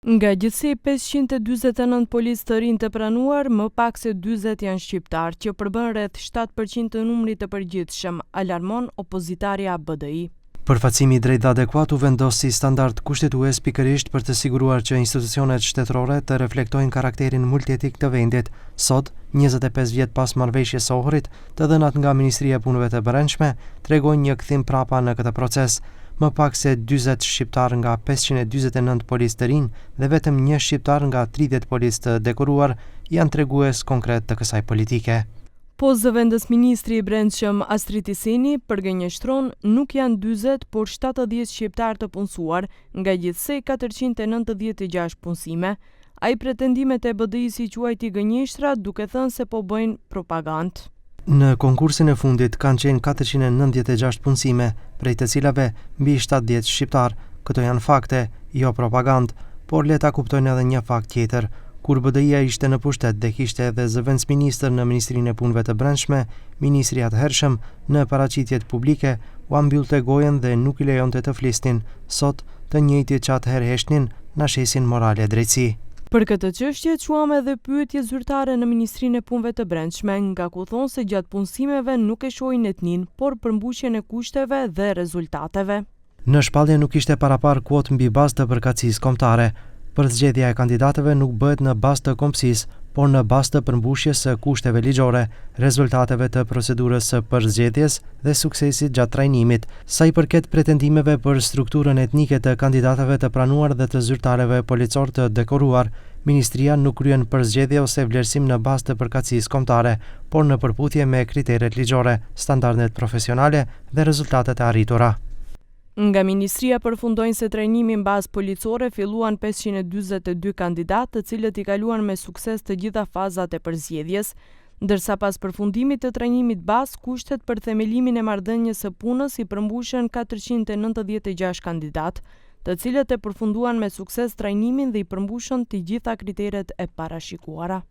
Nga gjithësi 549 policë të rinj të pranuar, më pak se 40 janë shqiptar, që përbën rreth 7% të numrit të përgjithshëm, alarmon opozitarja BDI. Përfaqësimi i drejtë dhe adekuat u vendos si standard kushtetues pikërisht për të siguruar që institucionet shtetërore të reflektojnë karakterin multietnik të vendit. Sot, 25 vjet pas marrëveshjes së Ohrit, të dhënat nga Ministria e Punëve të Brendshme tregojnë një kthim prapa në këtë proces. Më pak se 40 shqiptar nga 549 policë të rinj dhe vetëm një shqiptar nga 30 policë të dekoruar janë tregues konkret të kësaj politike. Po zëvendës ministri i Brendshëm Astrid Isini përgënjeshtron nuk janë 40, por 70 shqiptar të punësuar nga gjithsej 496 punësime. Ai pretendimet e BDI-s i quajti gënjeshtra, duke thënë se po bëjnë propagandë. Në konkursin e fundit kanë qenë 496 punësime, prej të cilave mbi 70 shqiptar. Këto janë fakte, jo propagandë, por le ta kuptojnë edhe një fakt tjetër. Kur BDI-ja ishte në pushtet dhe kishte edhe zëvendës ministër në Ministrinë e Punëve të Brendshme, ministri atëhershëm në paraqitjet publike u ambyllte gojen dhe nuk i lejonte të flisnin. Sot, të njëjtit që atëherë heshnin, na shesin morale drejtësi. Për këtë çështje quam edhe pyetje zyrtare në Ministrinë e Punëve të Brendshme, nga ku thonë se gjatë punësimeve nuk e shohin etnin, por përmbushjen e kushteve dhe rezultateve. Në shpallje nuk ishte parapar kuotë mbi bazë të përkatësisë kombëtare. Përzgjedhja e kandidatëve nuk bëhet në bazë të kombësisë, por në bazë të përmbushjes së kushteve ligjore, rezultateve të procedurës së përzgjedhjes dhe suksesit gjatë trajnimit. Sa i përket pretendimeve për strukturën etnike të kandidatëve të pranuar dhe të zyrtarëve policor të dekoruar, Ministria nuk kryen përzgjedhje ose vlerësim në bazë të përkatësisë kombëtare, por në përputhje me kriteret ligjore, standardet profesionale dhe rezultatet e arritura. Nga Ministria përfundojnë se trajnimin bazë policore filluan 542 kandidatë, të cilët i kaluan me sukses të gjitha fazat e përzgjedhjes, ndërsa pas përfundimit të trajnimit bazë, kushtet për themelimin e marrëdhënies së punës i përmbushën 496 kandidatë, të cilët e përfunduan me sukses trajnimin dhe i përmbushën të gjitha kriteret e parashikuara.